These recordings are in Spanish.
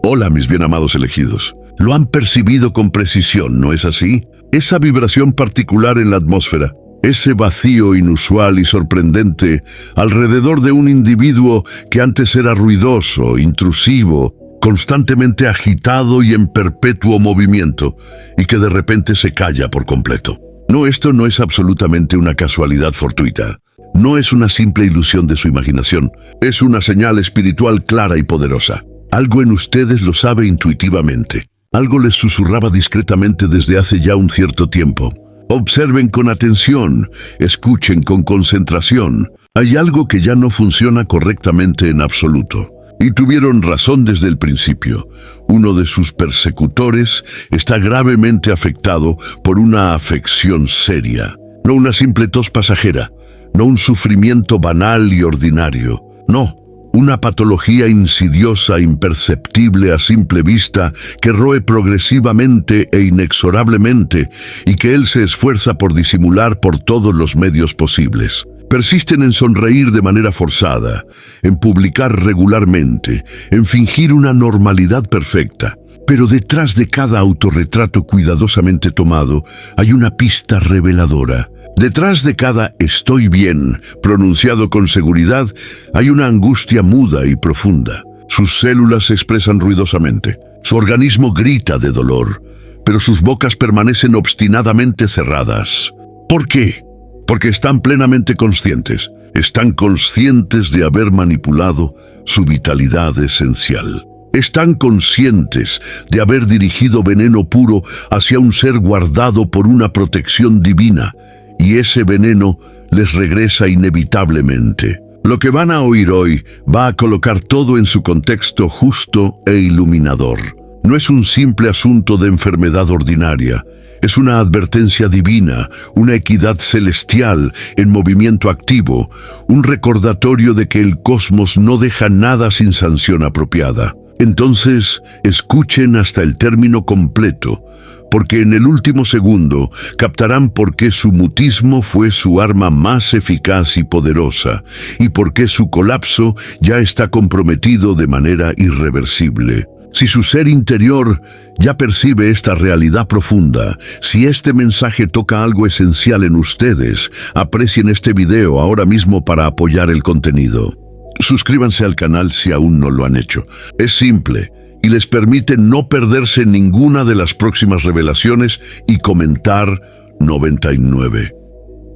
Hola, mis bien amados elegidos. Lo han percibido con precisión, ¿no es así? Esa vibración particular en la atmósfera, ese vacío inusual y sorprendente alrededor de un individuo que antes era ruidoso, intrusivo, constantemente agitado y en perpetuo movimiento, y que de repente se calla por completo. No, esto no es absolutamente una casualidad fortuita. No es una simple ilusión de su imaginación. Es una señal espiritual clara y poderosa. Algo en ustedes lo sabe intuitivamente. Algo les susurraba discretamente desde hace ya un cierto tiempo. Observen con atención, escuchen con concentración. Hay algo que ya no funciona correctamente en absoluto. Y tuvieron razón desde el principio. Uno de sus persecutores está gravemente afectado por una afección seria. No una simple tos pasajera, no un sufrimiento banal y ordinario. No, una patología insidiosa, imperceptible a simple vista, que roe progresivamente e inexorablemente y que él se esfuerza por disimular por todos los medios posibles. Persisten en sonreír de manera forzada, en publicar regularmente, en fingir una normalidad perfecta. Pero detrás de cada autorretrato cuidadosamente tomado hay una pista reveladora. Detrás de cada «estoy bien» pronunciado con seguridad hay una angustia muda y profunda. Sus células se expresan ruidosamente. Su organismo grita de dolor, pero sus bocas permanecen obstinadamente cerradas. ¿Por qué? Porque están plenamente conscientes. Están conscientes de haber manipulado su vitalidad esencial. Están conscientes de haber dirigido veneno puro hacia un ser guardado por una protección divina, y ese veneno les regresa inevitablemente. Lo que van a oír hoy va a colocar todo en su contexto justo e iluminador. No es un simple asunto de enfermedad ordinaria. Es una advertencia divina, una equidad celestial en movimiento activo, un recordatorio de que el cosmos no deja nada sin sanción apropiada. Entonces, escuchen hasta el término completo, porque en el último segundo captarán por qué su mutismo fue su arma más eficaz y poderosa, y por qué su colapso ya está comprometido de manera irreversible. Si su ser interior ya percibe esta realidad profunda, si este mensaje toca algo esencial en ustedes, aprecien este video ahora mismo para apoyar el contenido. Suscríbanse al canal si aún no lo han hecho. Es simple y les permite no perderse ninguna de las próximas revelaciones y comentar 99.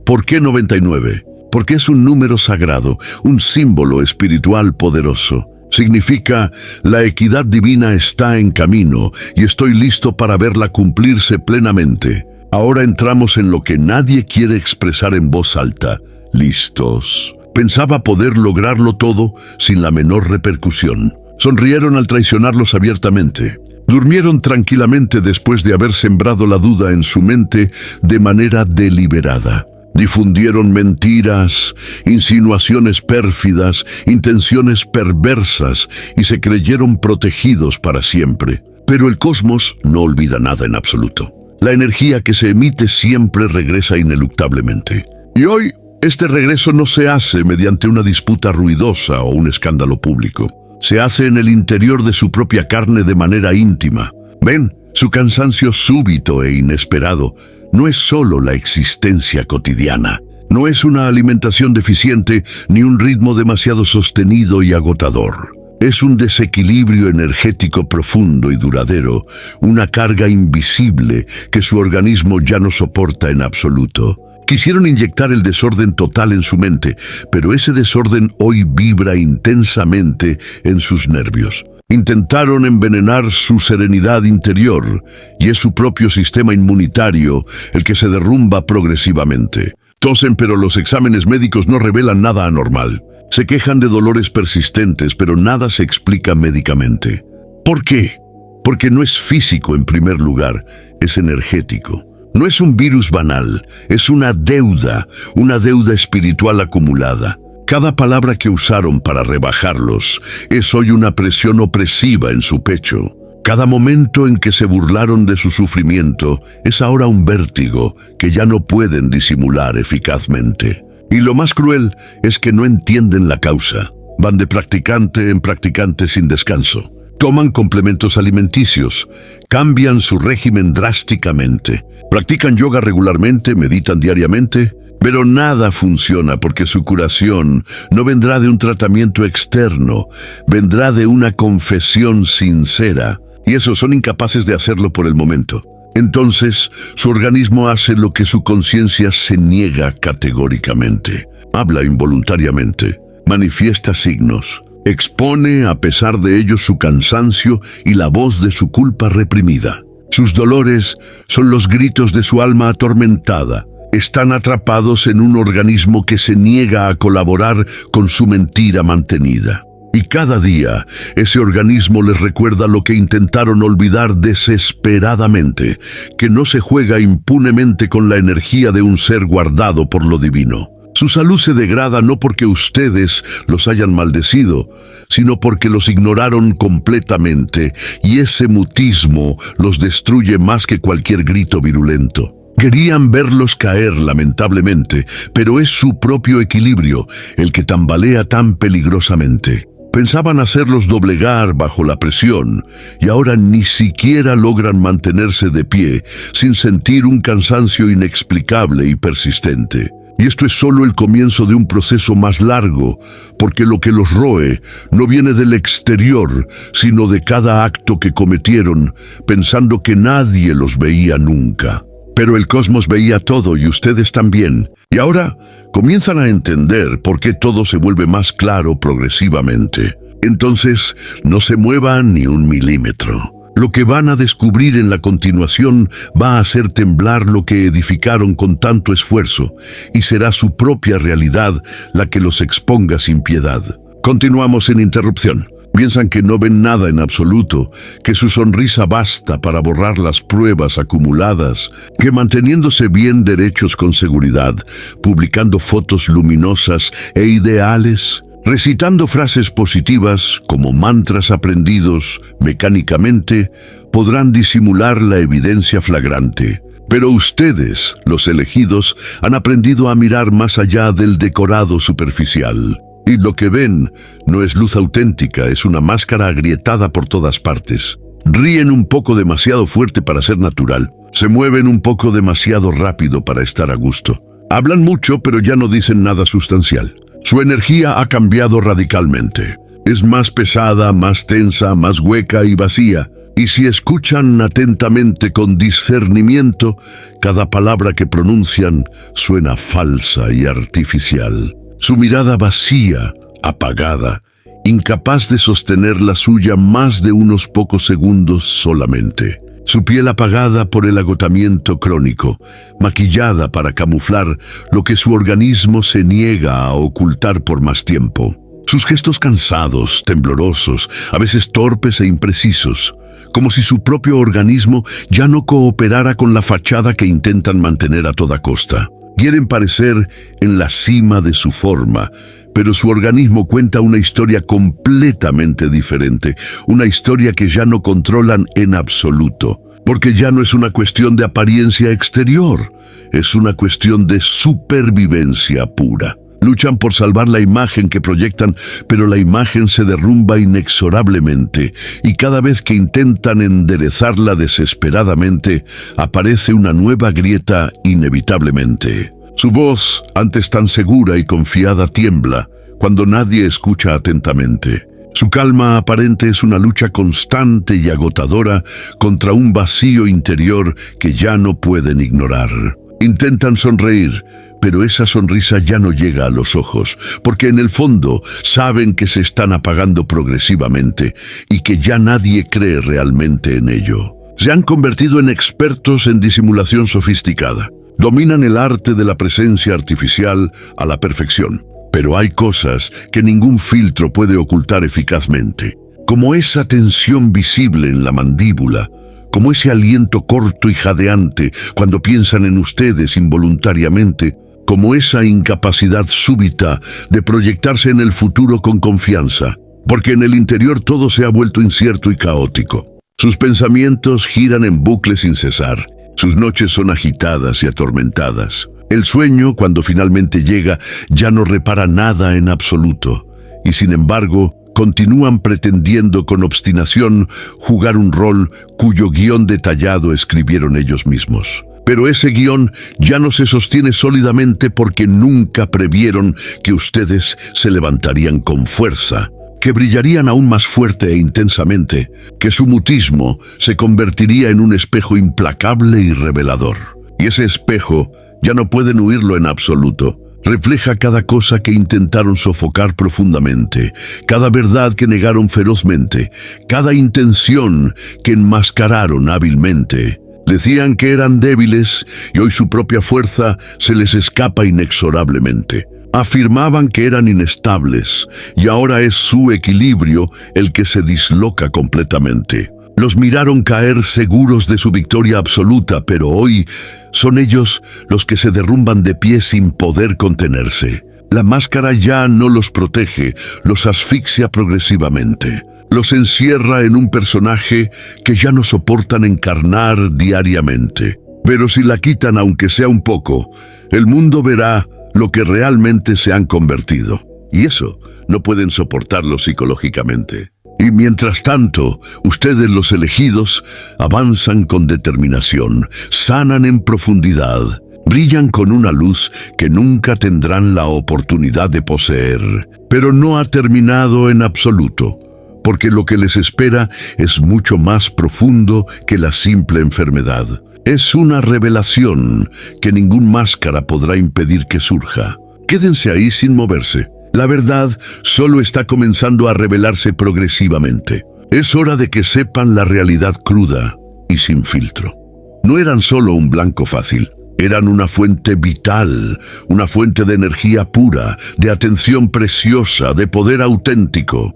¿Por qué 99? Porque es un número sagrado, un símbolo espiritual poderoso. Significa, la equidad divina está en camino y estoy listo para verla cumplirse plenamente. Ahora entramos en lo que nadie quiere expresar en voz alta. ¿Listos? Pensaba poder lograrlo todo sin la menor repercusión. Sonrieron al traicionarlos abiertamente. Durmieron tranquilamente después de haber sembrado la duda en su mente de manera deliberada. Difundieron mentiras, insinuaciones pérfidas, intenciones perversas y se creyeron protegidos para siempre. Pero el cosmos no olvida nada en absoluto. La energía que se emite siempre regresa ineluctablemente. Y hoy, este regreso no se hace mediante una disputa ruidosa o un escándalo público. Se hace en el interior de su propia carne de manera íntima. Ven, su cansancio súbito e inesperado no es solo la existencia cotidiana. No es una alimentación deficiente ni un ritmo demasiado sostenido y agotador. Es un desequilibrio energético profundo y duradero, una carga invisible que su organismo ya no soporta en absoluto. Quisieron inyectar el desorden total en su mente, pero ese desorden hoy vibra intensamente en sus nervios. Intentaron envenenar su serenidad interior, y es su propio sistema inmunitario el que se derrumba progresivamente. Tosen, pero los exámenes médicos no revelan nada anormal. Se quejan de dolores persistentes, pero nada se explica médicamente. ¿Por qué? Porque no es físico en primer lugar, es energético. No es un virus banal, es una deuda espiritual acumulada. Cada palabra que usaron para rebajarlos es hoy una presión opresiva en su pecho. Cada momento en que se burlaron de su sufrimiento es ahora un vértigo que ya no pueden disimular eficazmente. Y lo más cruel es que no entienden la causa. Van de practicante en practicante sin descanso. Toman complementos alimenticios, cambian su régimen drásticamente, practican yoga regularmente, meditan diariamente, pero nada funciona porque su curación no vendrá de un tratamiento externo, vendrá de una confesión sincera, y eso son incapaces de hacerlo por el momento. Entonces, su organismo hace lo que su conciencia se niega categóricamente. Habla involuntariamente, manifiesta signos, expone a pesar de ellos su cansancio y la voz de su culpa reprimida. Sus dolores son los gritos de su alma atormentada. Están atrapados en un organismo que se niega a colaborar con su mentira mantenida. Y cada día, ese organismo les recuerda lo que intentaron olvidar desesperadamente, que no se juega impunemente con la energía de un ser guardado por lo divino. Su salud se degrada no porque ustedes los hayan maldecido, sino porque los ignoraron completamente, y ese mutismo los destruye más que cualquier grito virulento. Querían verlos caer, lamentablemente, pero es su propio equilibrio el que tambalea tan peligrosamente. Pensaban hacerlos doblegar bajo la presión, y ahora ni siquiera logran mantenerse de pie sin sentir un cansancio inexplicable y persistente. Y esto es solo el comienzo de un proceso más largo, porque lo que los roe no viene del exterior, sino de cada acto que cometieron, pensando que nadie los veía nunca. Pero el cosmos veía todo y ustedes también. Y ahora comienzan a entender por qué todo se vuelve más claro progresivamente. Entonces, no se muevan ni un milímetro. Lo que van a descubrir en la continuación va a hacer temblar lo que edificaron con tanto esfuerzo, y será su propia realidad la que los exponga sin piedad. Continuamos sin interrupción. Piensan que no ven nada en absoluto, que su sonrisa basta para borrar las pruebas acumuladas, que manteniéndose bien derechos con seguridad, publicando fotos luminosas e ideales, recitando frases positivas como mantras aprendidos mecánicamente, podrán disimular la evidencia flagrante. Pero ustedes, los elegidos, han aprendido a mirar más allá del decorado superficial. Y lo que ven no es luz auténtica, es una máscara agrietada por todas partes. Ríen un poco demasiado fuerte para ser natural. Se mueven un poco demasiado rápido para estar a gusto. Hablan mucho, pero ya no dicen nada sustancial. Su energía ha cambiado radicalmente. Es más pesada, más tensa, más hueca y vacía. Y si escuchan atentamente con discernimiento, cada palabra que pronuncian suena falsa y artificial. Su mirada vacía, apagada, incapaz de sostener la suya más de unos pocos segundos solamente. Su piel apagada por el agotamiento crónico, maquillada para camuflar lo que su organismo se niega a ocultar por más tiempo. Sus gestos cansados, temblorosos, a veces torpes e imprecisos, como si su propio organismo ya no cooperara con la fachada que intentan mantener a toda costa. Quieren parecer en la cima de su forma, pero su organismo cuenta una historia completamente diferente, una historia que ya no controlan en absoluto, porque ya no es una cuestión de apariencia exterior, es una cuestión de supervivencia pura. Luchan por salvar la imagen que proyectan, pero la imagen se derrumba inexorablemente, y cada vez que intentan enderezarla desesperadamente, aparece una nueva grieta inevitablemente. Su voz, antes tan segura y confiada, tiembla cuando nadie escucha atentamente. Su calma aparente es una lucha constante y agotadora contra un vacío interior que ya no pueden ignorar. Intentan sonreír, pero esa sonrisa ya no llega a los ojos, porque en el fondo saben que se están apagando progresivamente y que ya nadie cree realmente en ello. Se han convertido en expertos en disimulación sofisticada. Dominan el arte de la presencia artificial a la perfección. Pero hay cosas que ningún filtro puede ocultar eficazmente, como esa tensión visible en la mandíbula, como ese aliento corto y jadeante cuando piensan en ustedes involuntariamente, como esa incapacidad súbita de proyectarse en el futuro con confianza, porque en el interior todo se ha vuelto incierto y caótico. Sus pensamientos giran en bucles sin cesar, sus noches son agitadas y atormentadas. El sueño, cuando finalmente llega, ya no repara nada en absoluto, y sin embargo, continúan pretendiendo con obstinación jugar un rol cuyo guión detallado escribieron ellos mismos. Pero ese guión ya no se sostiene sólidamente porque nunca previeron que ustedes se levantarían con fuerza, que brillarían aún más fuerte e intensamente, que su mutismo se convertiría en un espejo implacable y revelador. Y ese espejo ya no pueden huirlo en absoluto. Refleja cada cosa que intentaron sofocar profundamente, cada verdad que negaron ferozmente, cada intención que enmascararon hábilmente. Decían que eran débiles y hoy su propia fuerza se les escapa inexorablemente. Afirmaban que eran inestables y ahora es su equilibrio el que se disloca completamente. Los miraron caer seguros de su victoria absoluta, pero hoy son ellos los que se derrumban de pie sin poder contenerse. La máscara ya no los protege, los asfixia progresivamente. Los encierra en un personaje que ya no soportan encarnar diariamente. Pero si la quitan aunque sea un poco, el mundo verá lo que realmente se han convertido. Y eso no pueden soportarlo psicológicamente. Y mientras tanto, ustedes los elegidos avanzan con determinación, sanan en profundidad, brillan con una luz que nunca tendrán la oportunidad de poseer. Pero no ha terminado en absoluto, porque lo que les espera es mucho más profundo que la simple enfermedad. Es una revelación que ninguna máscara podrá impedir que surja. Quédense ahí sin moverse. La verdad solo está comenzando a revelarse progresivamente. Es hora de que sepan la realidad cruda y sin filtro. No eran solo un blanco fácil, eran una fuente vital, una fuente de energía pura, de atención preciosa, de poder auténtico.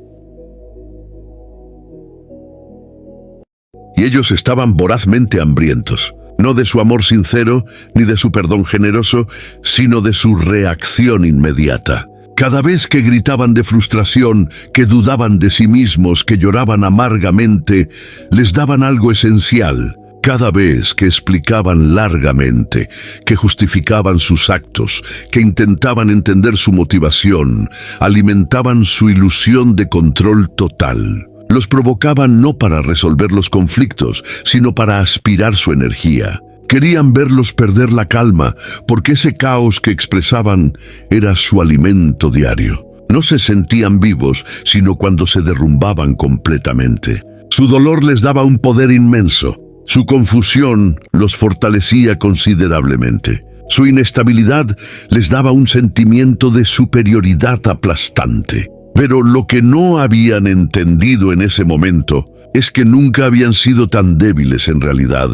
Y ellos estaban vorazmente hambrientos, no de su amor sincero ni de su perdón generoso, sino de su reacción inmediata. Cada vez que gritaban de frustración, que dudaban de sí mismos, que lloraban amargamente, les daban algo esencial. Cada vez que explicaban largamente, que justificaban sus actos, que intentaban entender su motivación, alimentaban su ilusión de control total. Los provocaban no para resolver los conflictos, sino para aspirar su energía. Querían verlos perder la calma, porque ese caos que expresaban era su alimento diario. No se sentían vivos, sino cuando se derrumbaban completamente. Su dolor les daba un poder inmenso. Su confusión los fortalecía considerablemente. Su inestabilidad les daba un sentimiento de superioridad aplastante. Pero lo que no habían entendido en ese momento es que nunca habían sido tan débiles en realidad,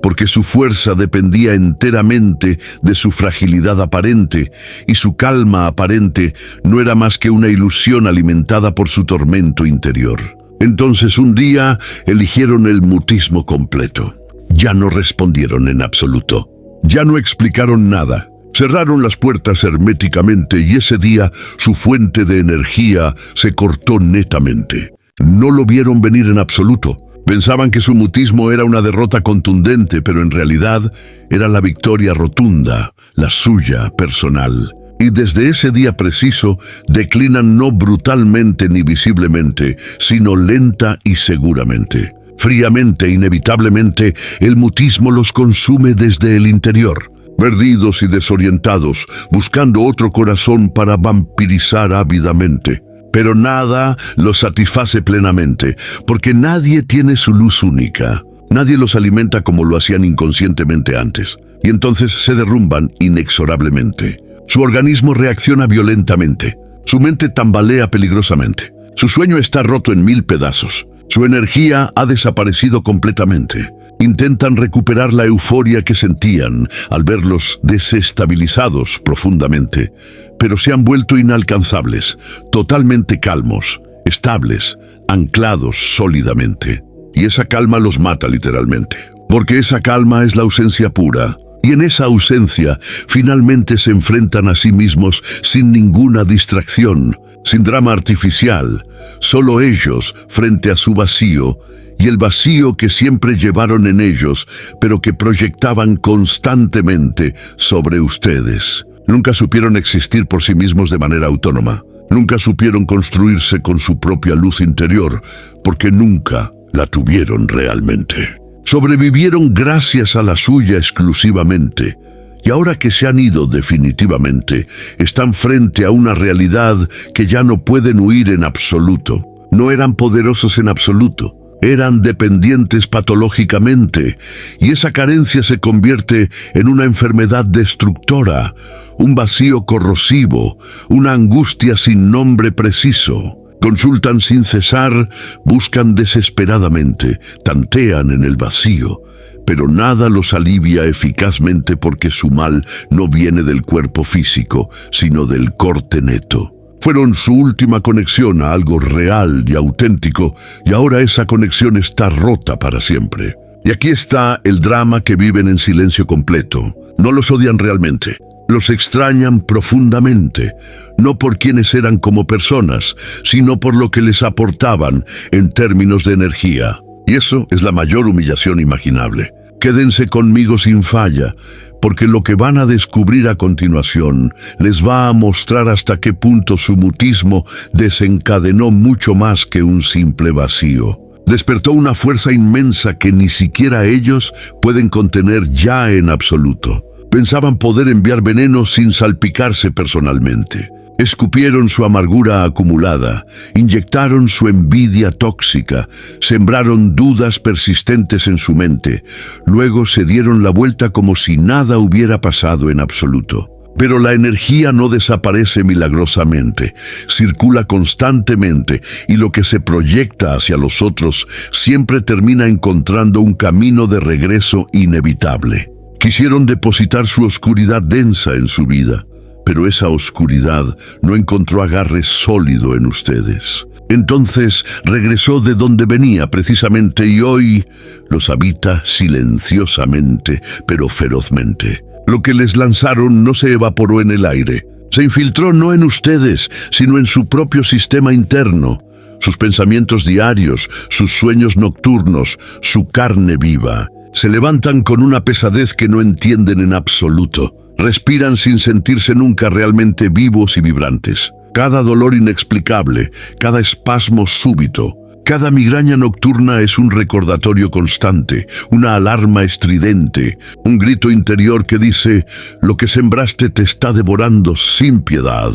porque su fuerza dependía enteramente de su fragilidad aparente, y su calma aparente no era más que una ilusión alimentada por su tormento interior. Entonces un día eligieron el mutismo completo. Ya no respondieron en absoluto. Ya no explicaron nada. Cerraron las puertas herméticamente y ese día su fuente de energía se cortó netamente. No lo vieron venir en absoluto. Pensaban que su mutismo era una derrota contundente, pero en realidad era la victoria rotunda, la suya personal. Y desde ese día preciso declinan no brutalmente ni visiblemente, sino lenta y seguramente. Fríamente, inevitablemente, el mutismo los consume desde el interior. Perdidos y desorientados, buscando otro corazón para vampirizar ávidamente. Pero nada los satisface plenamente, porque nadie tiene su luz única. Nadie los alimenta como lo hacían inconscientemente antes, y entonces se derrumban inexorablemente. Su organismo reacciona violentamente, su mente tambalea peligrosamente, su sueño está roto en 1000 pedazos, su energía ha desaparecido completamente. Intentan recuperar la euforia que sentían al verlos desestabilizados profundamente, pero se han vuelto inalcanzables, totalmente calmos, estables, anclados sólidamente. Y esa calma los mata literalmente, porque esa calma es la ausencia pura. Y en esa ausencia finalmente se enfrentan a sí mismos sin ninguna distracción, sin drama artificial, solo ellos frente a su vacío, y el vacío que siempre llevaron en ellos, pero que proyectaban constantemente sobre ustedes. Nunca supieron existir por sí mismos de manera autónoma. Nunca supieron construirse con su propia luz interior, porque nunca la tuvieron realmente. Sobrevivieron gracias a la suya exclusivamente, y ahora que se han ido definitivamente, están frente a una realidad que ya no pueden huir en absoluto. No eran poderosos en absoluto, eran dependientes patológicamente, y esa carencia se convierte en una enfermedad destructora, un vacío corrosivo, una angustia sin nombre preciso. Consultan sin cesar, buscan desesperadamente, tantean en el vacío, pero nada los alivia eficazmente porque su mal no viene del cuerpo físico, sino del corte neto. Fueron su última conexión a algo real y auténtico, y ahora esa conexión está rota para siempre. Y aquí está el drama que viven en silencio completo. No los odian realmente. Los extrañan profundamente, no por quienes eran como personas, sino por lo que les aportaban en términos de energía. Y eso es la mayor humillación imaginable. Quédense conmigo sin falla, porque lo que van a descubrir a continuación les va a mostrar hasta qué punto su mutismo desencadenó mucho más que un simple vacío. Despertó una fuerza inmensa que ni siquiera ellos pueden contener ya en absoluto. Pensaban poder enviar veneno sin salpicarse personalmente. Escupieron su amargura acumulada, inyectaron su envidia tóxica, sembraron dudas persistentes en su mente, luego se dieron la vuelta como si nada hubiera pasado en absoluto. Pero la energía no desaparece milagrosamente, circula constantemente y lo que se proyecta hacia los otros siempre termina encontrando un camino de regreso inevitable. Quisieron depositar su oscuridad densa en su vida, pero esa oscuridad no encontró agarre sólido en ustedes. Entonces regresó de donde venía precisamente y hoy los habita silenciosamente, pero ferozmente. Lo que les lanzaron no se evaporó en el aire. Se infiltró no en ustedes, sino en su propio sistema interno. Sus pensamientos diarios, sus sueños nocturnos, su carne viva. Se levantan con una pesadez que no entienden en absoluto. Respiran sin sentirse nunca realmente vivos y vibrantes. Cada dolor inexplicable, cada espasmo súbito, cada migraña nocturna es un recordatorio constante, una alarma estridente, un grito interior que dice: lo que sembraste te está devorando sin piedad.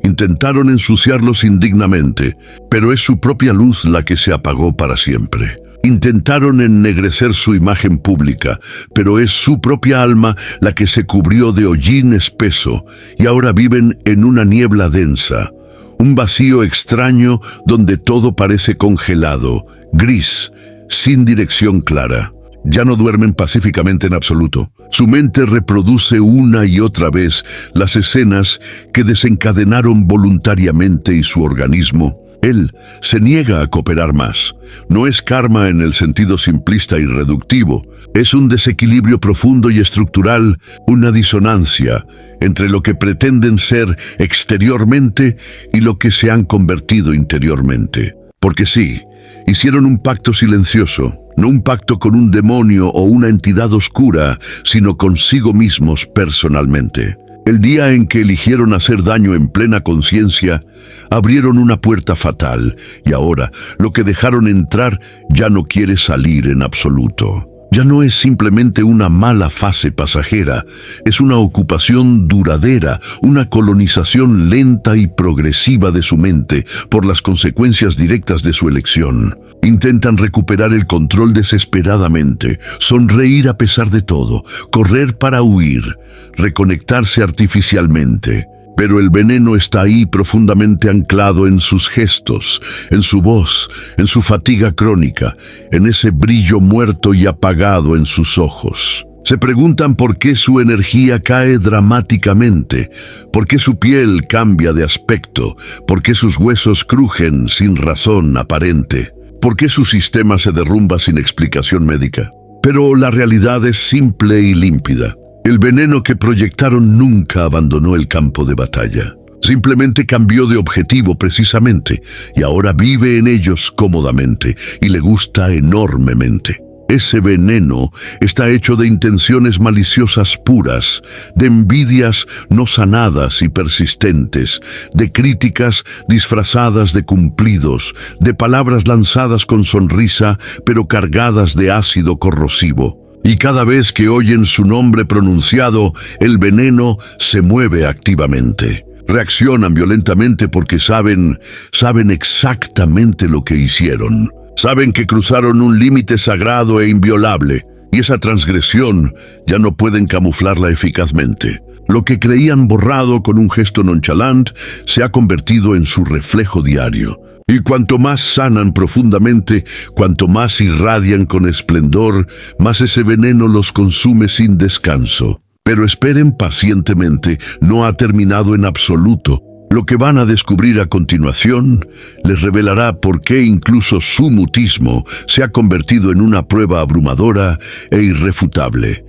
Intentaron ensuciarlos indignamente, pero es su propia luz la que se apagó para siempre. Intentaron ennegrecer su imagen pública, pero es su propia alma la que se cubrió de hollín espeso y ahora viven en una niebla densa, un vacío extraño donde todo parece congelado, gris, sin dirección clara. Ya no duermen pacíficamente en absoluto. Su mente reproduce una y otra vez las escenas que desencadenaron voluntariamente y su organismo. Él se niega a cooperar más. No es karma en el sentido simplista y reductivo. Es un desequilibrio profundo y estructural, una disonancia entre lo que pretenden ser exteriormente y lo que se han convertido interiormente. Porque sí, hicieron un pacto silencioso, no un pacto con un demonio o una entidad oscura, sino consigo mismos personalmente. El día en que eligieron hacer daño en plena conciencia, abrieron una puerta fatal y ahora lo que dejaron entrar ya no quiere salir en absoluto. Ya no es simplemente una mala fase pasajera, es una ocupación duradera, una colonización lenta y progresiva de su mente por las consecuencias directas de su elección. Intentan recuperar el control desesperadamente, sonreír a pesar de todo, correr para huir, reconectarse artificialmente. Pero el veneno está ahí profundamente anclado en sus gestos, en su voz, en su fatiga crónica, en ese brillo muerto y apagado en sus ojos. Se preguntan por qué su energía cae dramáticamente, por qué su piel cambia de aspecto, por qué sus huesos crujen sin razón aparente, por qué su sistema se derrumba sin explicación médica. Pero la realidad es simple y límpida. El veneno que proyectaron nunca abandonó el campo de batalla. Simplemente cambió de objetivo precisamente y ahora vive en ellos cómodamente y le gusta enormemente. Ese veneno está hecho de intenciones maliciosas puras, de envidias no sanadas y persistentes, de críticas disfrazadas de cumplidos, de palabras lanzadas con sonrisa pero cargadas de ácido corrosivo. Y cada vez que oyen su nombre pronunciado, el veneno se mueve activamente. Reaccionan violentamente porque saben exactamente lo que hicieron. Saben que cruzaron un límite sagrado e inviolable, y esa transgresión ya no pueden camuflarla eficazmente. Lo que creían borrado con un gesto nonchalant se ha convertido en su reflejo diario. Y cuanto más sanan profundamente, cuanto más irradian con esplendor, más ese veneno los consume sin descanso. Pero esperen pacientemente, no ha terminado en absoluto. Lo que van a descubrir a continuación les revelará por qué incluso su mutismo se ha convertido en una prueba abrumadora e irrefutable,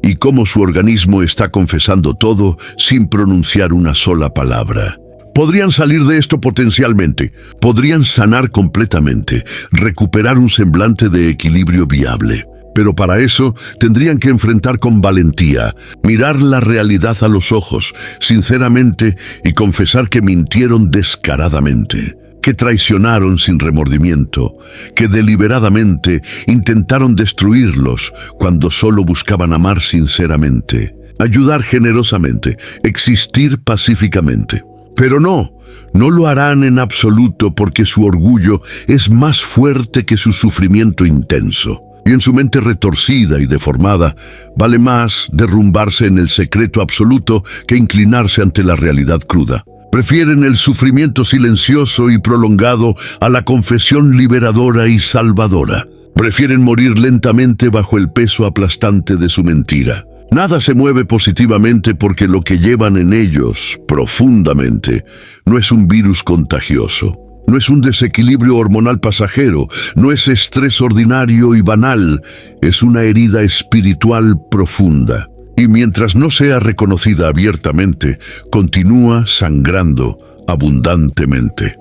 y cómo su organismo está confesando todo sin pronunciar una sola palabra. Podrían salir de esto potencialmente, podrían sanar completamente, recuperar un semblante de equilibrio viable. Pero para eso tendrían que enfrentar con valentía, mirar la realidad a los ojos, sinceramente, y confesar que mintieron descaradamente, que traicionaron sin remordimiento, que deliberadamente intentaron destruirlos cuando solo buscaban amar sinceramente, ayudar generosamente, existir pacíficamente. Pero no lo harán en absoluto porque su orgullo es más fuerte que su sufrimiento intenso. Y en su mente retorcida y deformada, vale más derrumbarse en el secreto absoluto que inclinarse ante la realidad cruda. Prefieren el sufrimiento silencioso y prolongado a la confesión liberadora y salvadora. Prefieren morir lentamente bajo el peso aplastante de su mentira. Nada se mueve positivamente porque lo que llevan en ellos, profundamente, no es un virus contagioso. No es un desequilibrio hormonal pasajero, no es estrés ordinario y banal, es una herida espiritual profunda. Y mientras no sea reconocida abiertamente, continúa sangrando abundantemente.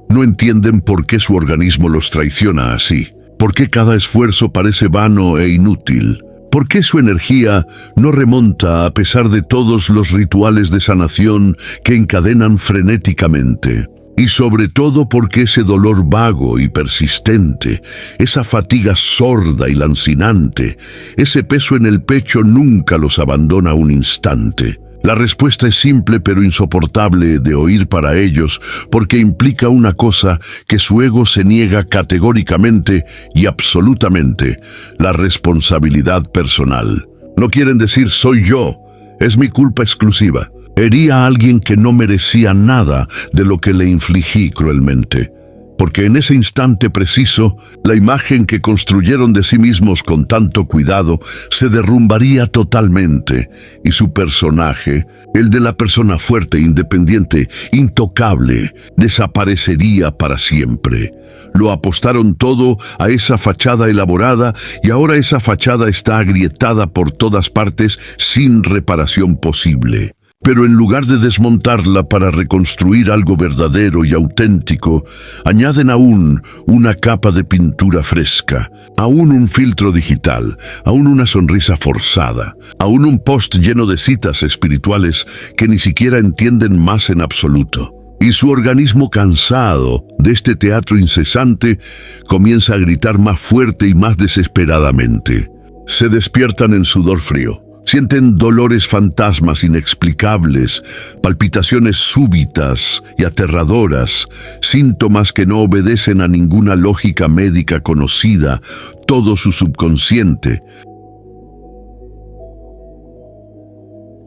No entienden por qué su organismo los traiciona así, por qué cada esfuerzo parece vano e inútil, por qué su energía no remonta a pesar de todos los rituales de sanación que encadenan frenéticamente. Y sobre todo porque ese dolor vago y persistente, esa fatiga sorda y lancinante, ese peso en el pecho nunca los abandona un instante. La respuesta es simple pero insoportable de oír para ellos porque implica una cosa que su ego se niega categóricamente y absolutamente: la responsabilidad personal. No quieren decir soy yo, es mi culpa exclusiva. Herí a alguien que no merecía nada de lo que le infligí cruelmente, porque en ese instante preciso, la imagen que construyeron de sí mismos con tanto cuidado se derrumbaría totalmente, y su personaje, el de la persona fuerte, independiente, intocable, desaparecería para siempre. Lo apostaron todo a esa fachada elaborada y ahora esa fachada está agrietada por todas partes sin reparación posible. Pero en lugar de desmontarla para reconstruir algo verdadero y auténtico, añaden aún una capa de pintura fresca, aún un filtro digital, aún una sonrisa forzada, aún un post lleno de citas espirituales que ni siquiera entienden más en absoluto. Y su organismo, cansado de este teatro incesante, comienza a gritar más fuerte y más desesperadamente. Se despiertan en sudor frío. Sienten dolores fantasmas inexplicables, palpitaciones súbitas y aterradoras, síntomas que no obedecen a ninguna lógica médica conocida, todo su subconsciente.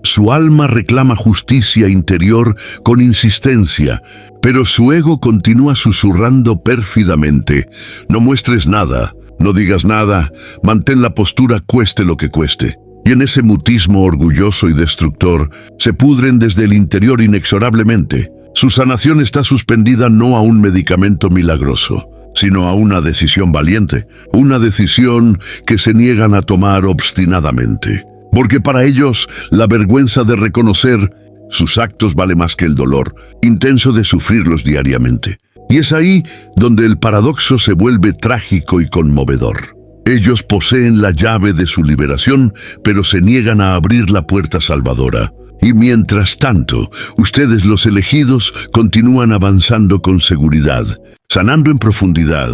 Su alma reclama justicia interior con insistencia, pero su ego continúa susurrando pérfidamente: no muestres nada, no digas nada, mantén la postura cueste lo que cueste. Y en ese mutismo orgulloso y destructor, se pudren desde el interior inexorablemente. Su sanación está suspendida no a un medicamento milagroso, sino a una decisión valiente, una decisión que se niegan a tomar obstinadamente. Porque para ellos, la vergüenza de reconocer sus actos vale más que el dolor intenso de sufrirlos diariamente. Y es ahí donde el paradoxo se vuelve trágico y conmovedor. Ellos poseen la llave de su liberación, pero se niegan a abrir la puerta salvadora. Y mientras tanto, ustedes, los elegidos, continúan avanzando con seguridad, sanando en profundidad,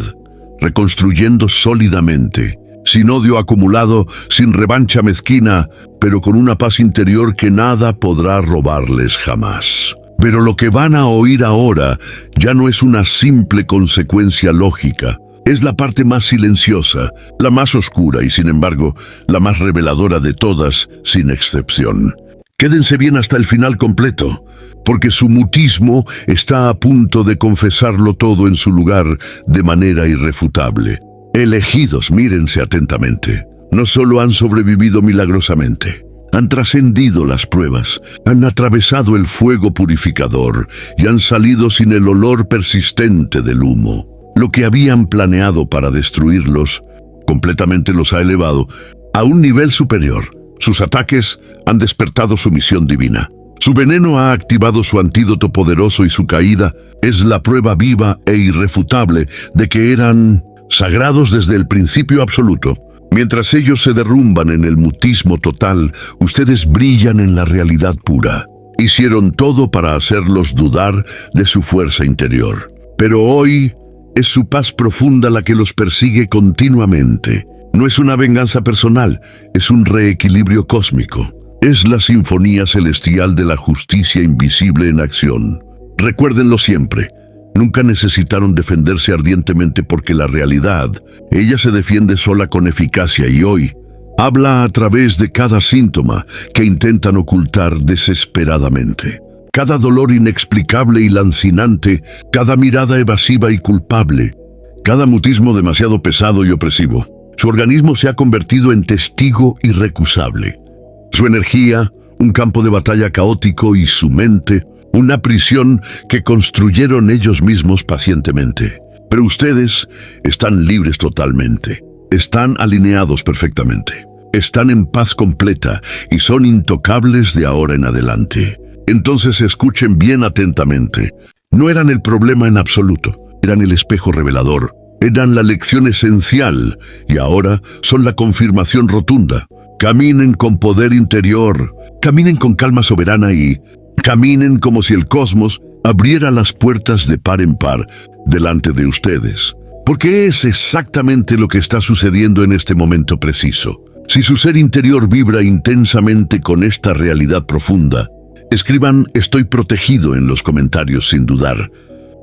reconstruyendo sólidamente, sin odio acumulado, sin revancha mezquina, pero con una paz interior que nada podrá robarles jamás. Pero lo que van a oír ahora ya no es una simple consecuencia lógica. Es la parte más silenciosa, la más oscura y, sin embargo, la más reveladora de todas, sin excepción. Quédense bien hasta el final completo, porque su mutismo está a punto de confesarlo todo en su lugar de manera irrefutable. Elegidos, mírense atentamente. No solo han sobrevivido milagrosamente, han trascendido las pruebas, han atravesado el fuego purificador y han salido sin el olor persistente del humo. Lo que habían planeado para destruirlos, completamente los ha elevado a un nivel superior. Sus ataques han despertado su misión divina. Su veneno ha activado su antídoto poderoso y su caída es la prueba viva e irrefutable de que eran sagrados desde el principio absoluto. Mientras ellos se derrumban en el mutismo total, ustedes brillan en la realidad pura. Hicieron todo para hacerlos dudar de su fuerza interior. Pero hoy es su paz profunda la que los persigue continuamente. No es una venganza personal, es un reequilibrio cósmico. Es la sinfonía celestial de la justicia invisible en acción. Recuérdenlo siempre. Nunca necesitaron defenderse ardientemente porque la realidad, ella se defiende sola con eficacia y hoy habla a través de cada síntoma que intentan ocultar desesperadamente. Cada dolor inexplicable y lancinante, cada mirada evasiva y culpable, cada mutismo demasiado pesado y opresivo. Su organismo se ha convertido en testigo irrecusable. Su energía, un campo de batalla caótico y su mente, una prisión que construyeron ellos mismos pacientemente. Pero ustedes están libres totalmente. Están alineados perfectamente. Están en paz completa y son intocables de ahora en adelante. Entonces escuchen bien atentamente. No eran el problema en absoluto. Eran el espejo revelador. Eran la lección esencial y ahora son la confirmación rotunda. Caminen con poder interior, caminen con calma soberana y caminen como si el cosmos abriera las puertas de par en par delante de ustedes. Porque es exactamente lo que está sucediendo en este momento preciso. Si su ser interior vibra intensamente con esta realidad profunda, escriban "estoy protegido" en los comentarios sin dudar.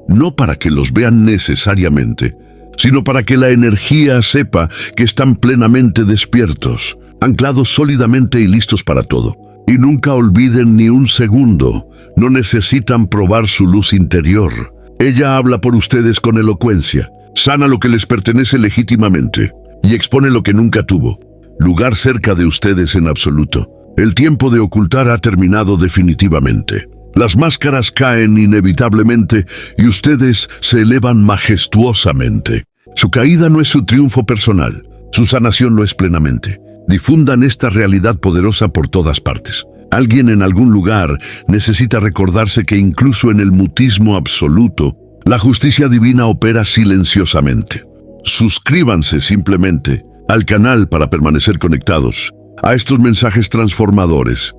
No para que los vean necesariamente, sino para que la energía sepa que están plenamente despiertos, anclados sólidamente y listos para todo. Y nunca olviden ni un segundo, no necesitan probar su luz interior. Ella habla por ustedes con elocuencia, sana lo que les pertenece legítimamente y expone lo que nunca tuvo lugar cerca de ustedes en absoluto. El tiempo de ocultar ha terminado definitivamente. Las máscaras caen inevitablemente y ustedes se elevan majestuosamente. Su caída no es su triunfo personal, su sanación lo es plenamente. Difundan esta realidad poderosa por todas partes. Alguien en algún lugar necesita recordarse que incluso en el mutismo absoluto, la justicia divina opera silenciosamente. Suscríbanse simplemente al canal para permanecer conectados a estos mensajes transformadores.